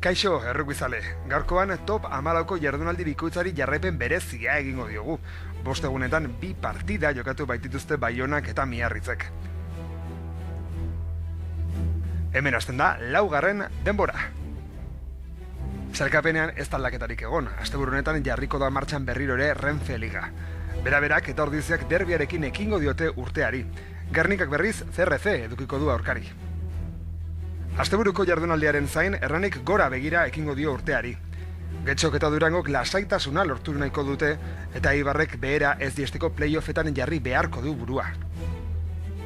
Kaixo, errukizale, gaurkoan top 14ko jardunaldi bikoitzari jarraipen berezia egingo diogu. 5 egunetan 2 partida jokatu baitituzte Baionak eta Miarritzek. Hemen hasten da, 4. denbora. Sailkapenean ez aldaketarik egon, asteburu honetan jarriko da martxan berriro ere Renfe Liga. Beraberak eta ordiziak derbiarekin ekingo diote urteari. Gernikak berriz CRC edukiko du aurkari. Asteburuko jardunaldiaren zain, erranik gora begira ekingo dio urteari. Getxok eta Durangok lasaitasuna lortu nahiko dute, eta Eibarrek behera ez diesteko playoffetan jarri beharko du burua.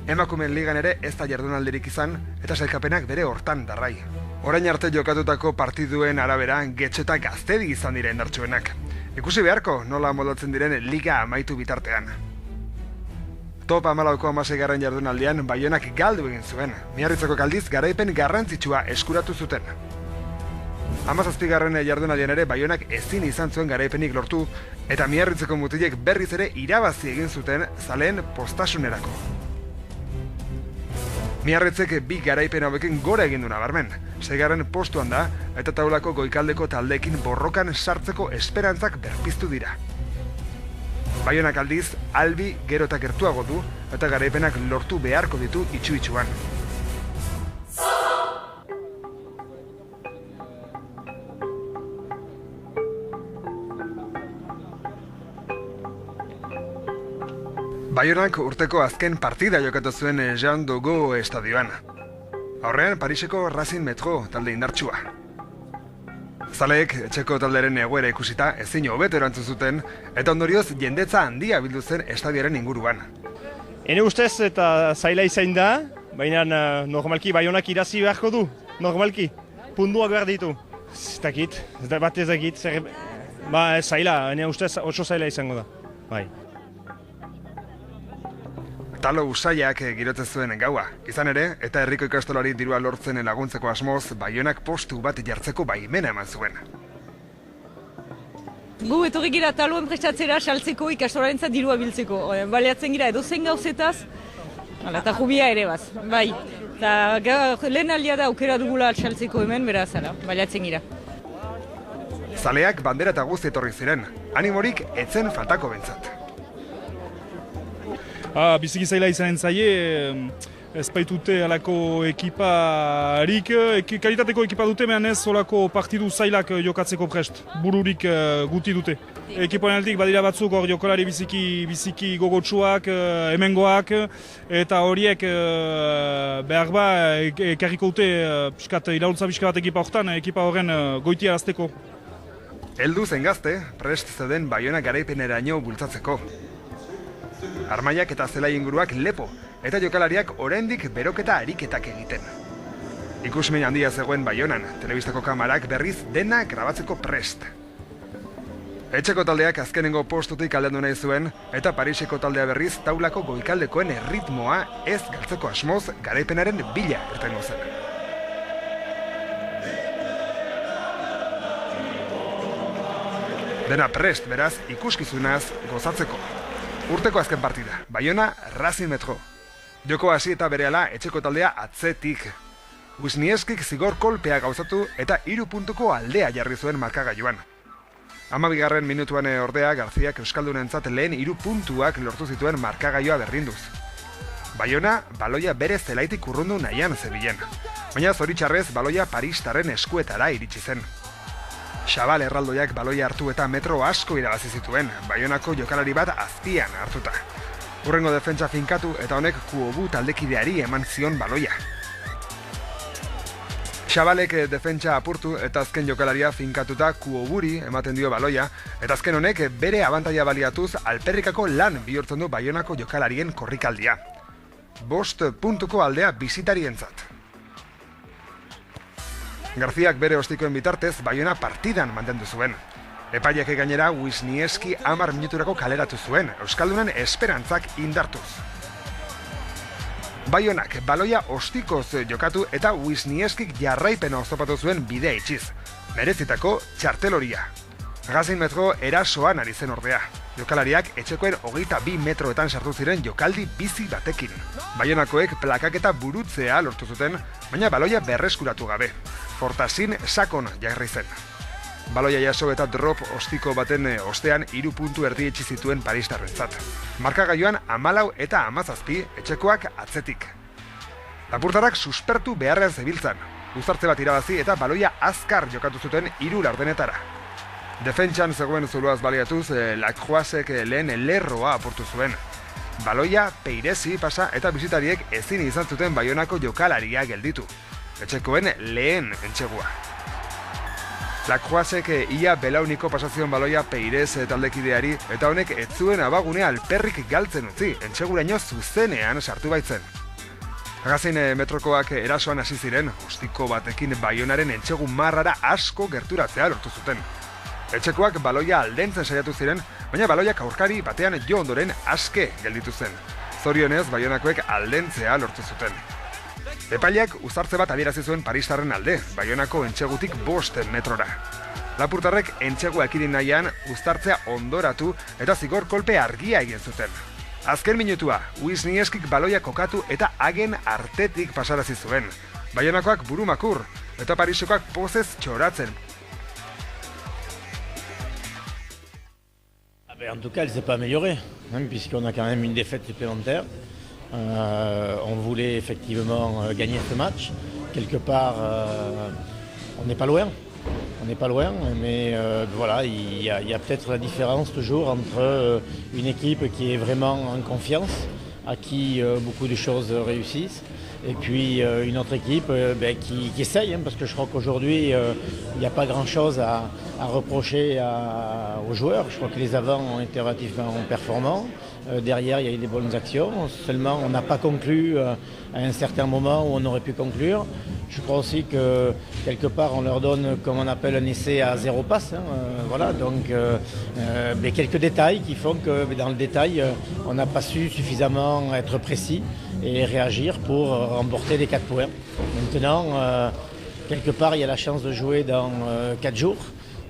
Emakumeen ligan ere ez da jardunaldirik izan, eta sailkapenak bere hortan darrai. Orain arte jokatutako partiduen arabera, Getxo eta Gaztedi izan dira indartsuenak. Ikusi beharko nola moldatzen diren liga amaitu bitartean. Top 14ko 16. jardunaldian Baionak galdu egin zuen. Miarritzeko aldiz garaipen garrantzitsua eskuratu zuten. 17. jardunaldian ere Baionak ezin izan zuen garaipenik lortu, eta Miarritzeko mutilek berriz ere irabazi egin zuten zaleen postasunerako. Miarritzek 2 garaipen hauekin gora egin du nabarmen. 6. postuan da, eta taulako goikaldeko taldeekin borrokan sartzeko esperantzak berpiztu dira. Baionak aldiz, albi gero eta gertuago du, eta garaipenak lortu beharko ditu itxu-itxuan. Baionak urteko azken partida jokatu zuen Jean Dogo estadioan. Aurrean, Pariseko Racing Metro talde indartsua. Zaleek etxeko taldearen egoera ikusita ezin hobeto erantzun zuten, eta ondorioz jendetza handia bildu zen estadioaren inguruan. Ene ustez eta zaila izan da, baina normalki Baionak irazi beharko du, normalki. Puntuak behar ditu. Ez dakit, bat ez dakit, zaila, ene ustez oso zaila izango da. Bai. Talo usaiak girotzen zuen gaua. Izan ere, eta herriko ikastolari dirua lortzen laguntzeko asmoz, Baionak postu bat jartzeko baimena eman zuen. Gu etorri gira taloen prestatzera saltzeko ikastolarentzat dirua biltzeko. Baleatzen gira edozen gauzetaz, eta jubia ere baz, bai. Eta lehen aldia da aukera dugula saltzeko hemen, beraz, baleatzen gira. Zaleak bandera eta guzti etorri ziren, animorik etzen faltako bentzat. Biziki zaila izanen zaie, ez baitute alako ekiparik, kalitateko ekipa dute, mehan ez olako partidu zailak jokatzeko prest, bururik guti dute. Ekipoenaltik badira batzuk hor jokolari biziki gogotsuak, hemengoak, eta horiek behar ba ekarriko dute iraultza pixka bat ekipa horretan, ekipa horren goitia arazteko. Heldu zen gazte, prest zeuden Baionak garaipeneraino bultzatzeko. Armaiak eta zelai inguruak lepo, eta jokalariak oraindik beroketa ariketak egiten. Ikusmin handia zegoen Baionan, telebistako kamarak berriz dena grabatzeko prest. Etxeko taldeak azkenengo postutik aldendu nahi zuen, eta Pariseko taldea berriz taulako goikaldekoen erritmoa ez galtzeko asmoz garaipenaren bila irtengo zen. Dena prest, beraz, ikuskizunaz gozatzeko. Urteko azken partida, Baiona Racing Metro. Joko hasi eta berehala etxeko taldea atzetik. Wisniewskik zigor kolpea gauzatu eta 3 puntuko aldea jarri zuen markagailuan. 12. minutuan ordea Garziak euskaldunentzat lehen 3 puntuak lortu zituen markagailua berrinduz. Baiona baloia bere zelaitik urrundu nahian zebilen. Baina zoritxarrez baloia paristarren eskuetara iritsi zen. Xabal erraldoiak baloia hartu eta metro asko irabazi zituen, Baionako jokalari bat azpian hartuta. Hurrengo defentsa finkatu eta honek Kuobu taldekideari eman zion baloia. Xabalek defentsa apurtu eta azken jokalaria finkatuta Kuoburi ematen dio baloia, eta azken honek bere abantaila baliatuz alperrikako lan bihurtzen du Baionako jokalarien korrikaldia. 5 puntuko aldea bisitarientzat. Garziak bere ostikoen bitartez Baiona partidan mantendu zuen. Epaiak gainera Wisniewski 10 minuturako kaleratu zuen, euskaldunen esperantzak indartuz. Baionak baloia ostikoz jokatu eta Wisniewskik jarraipena oztopatu zuen bidea itxiz. Merezitako txarteloria. Racing Metro erasoan ari zen ordea. Jokalariak etxekoen 22 metroetan sartu ziren jokaldi bizi batekin. Baionakoek plakak eta burutzea lortu zuten, baina baloia berreskuratu gabe. Fortasin sakon jarri zen. Baloia jaso eta drop ostiko baten ostean 3 puntu erdietsi zituen paristarrentzat. Markagailuan 14 eta 17 etxekoak atzetik. Lapurtarrak suspertu beharrean zebiltzan. Uzartze bat irabazi eta baloia azkar jokatu zuten 3 laurdenetara. Defentsan zegoen zuloaz baliatuz, Lacroixek lehen lerroa apurtu zuen. Baloia peirezi pasa eta bisitariek ezin izan zuten Baionako jokalaria gelditu. Etxekoen lehen entxegua. Lacroixek ia belauniko pasazion baloia peirez taldekideari eta honek ez zuen abagunea alperrik galtzen utzi, entxeguraino zuzenean sartu baitzen. Agazin metrokoak erasoan hasi ziren, ostiko batekin Baionaren entxegu marrara asko gerturatzea lortu zuten. Etxekoak baloia aldentzen saiatu ziren, baina baloiak aurkari batean jo ondoren aske gelditu zen. Zorionez, Baionakoek aldentzea lortu zuten. Epaileak uzartze bat adierazi zuen paristarren alde, Baionako entxegutik 5 metrora. Lapurtarrek entxegua ekidin nahian uztartzea ondoratu eta zigor kolpe argia egin zuten. Azken minutua, Wisniewskik baloia kokatu eta hagen artetik pasarazi zuen. Baionakoak burumakur eta Parisekoak pozez txoratzen. En tout cas, elle ne s'est pas améliorée, puisqu'on a quand même une défaite supplémentaire. On voulait effectivement gagner ce match. Quelque part, on n'est pas loin. On n'est pas loin, mais voilà, il y a peut-être la différence toujours entre une équipe qui est vraiment en confiance, à qui beaucoup de choses réussissent, et puis une autre équipe qui essaye, parce que je crois qu'aujourd'hui, il n'y a pas grand-chose à reprocher aux joueurs. Je crois que les avants ont été relativement performants. Derrière, il y a eu des bonnes actions. Seulement, on n'a pas conclu à un certain moment où on aurait pu conclure. Je crois aussi que quelque part, on leur donne, comme on appelle, un essai à 0 passe. Voilà, donc quelques détails qui font que dans le détail, on n'a pas su suffisamment être précis et réagir pour remporter les 4 points. Maintenant, quelque part, il y a la chance de jouer dans 4 jours.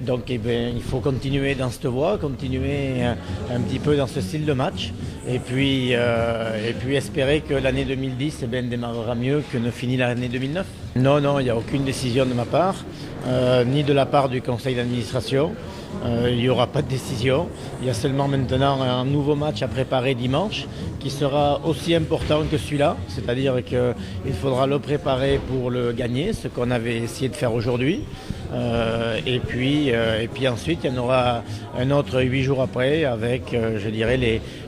Donc il faut continuer dans cette voie, continuer un petit peu dans ce style de match et puis espérer que l'année 2010 démarrera mieux que ne finit l'année 2009. Non, il n'y a aucune décision de ma part, ni de la part du conseil d'administration. Il n'y aura pas de décision. Il y a seulement maintenant un nouveau match à préparer dimanche qui sera aussi important que celui-là. C'est-à-dire qu'il faudra le préparer pour le gagner, ce qu'on avait essayé de faire aujourd'hui. Et puis ensuite, il y en aura un autre 8 jours après avec, je dirais,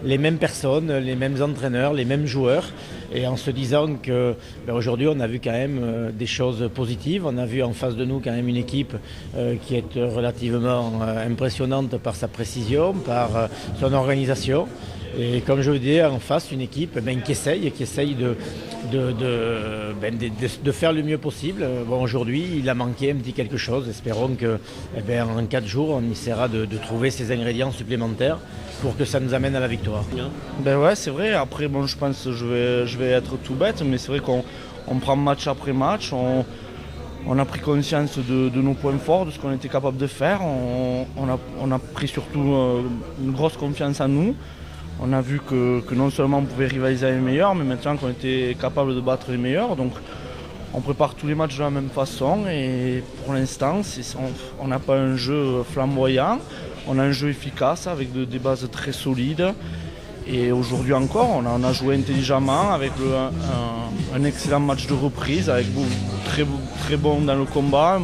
les mêmes personnes, les mêmes entraîneurs, les mêmes joueurs. Et en se disant que aujourd'hui, on a vu quand même des choses positives. On a vu en face de nous quand même une équipe qui est relativement impressionnante par sa précision, par son organisation. Et comme je vous dis, en face, une équipe qui essaye de faire le mieux possible. Bon, aujourd'hui, il a manqué un petit quelque chose. Espérons que en 4 jours, on essaiera de trouver ces ingrédients supplémentaires pour que ça nous amène à la victoire. Ouais, c'est vrai. Après, bon, je pense que je vais être tout bête, mais c'est vrai qu'on prend match après match. On a pris conscience de nos points forts, de ce qu'on était capable de faire. On a pris surtout une grosse confiance en nous. On a vu que non seulement on pouvait rivaliser avec les meilleurs, mais maintenant qu'on était capable de battre les meilleurs. Donc on prépare tous les matchs de la même façon et pour l'instant, on n'a pas un jeu flamboyant. On a un jeu efficace avec des bases très solides. Et aujourd'hui encore, on a joué intelligemment avec un excellent match de reprise, avec très bon dans le combat,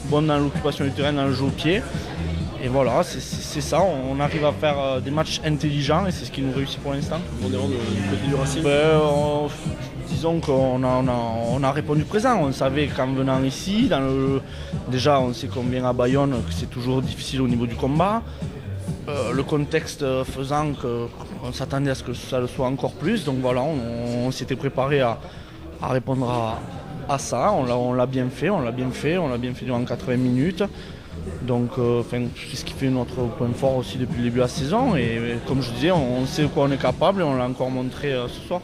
bon dans l'occupation du terrain, dans le jeu au pied. Et voilà, c'est ça, on arrive à faire des matchs intelligents et c'est ce qui nous réussit pour l'instant. Disons qu'on a répondu présent, on savait qu'en venant ici, déjà on sait combien à Bayonne que c'est toujours difficile au niveau du combat. Le contexte faisant qu'on s'attendait à ce que ça le soit encore plus, donc voilà, on s'était préparé à répondre à ça, on l'a bien fait durant 80 minutes. Donc c'est ce qui fait notre point fort aussi depuis le début de la saison et comme je disais, on sait de quoi on est capable et on l'a encore montré ce soir.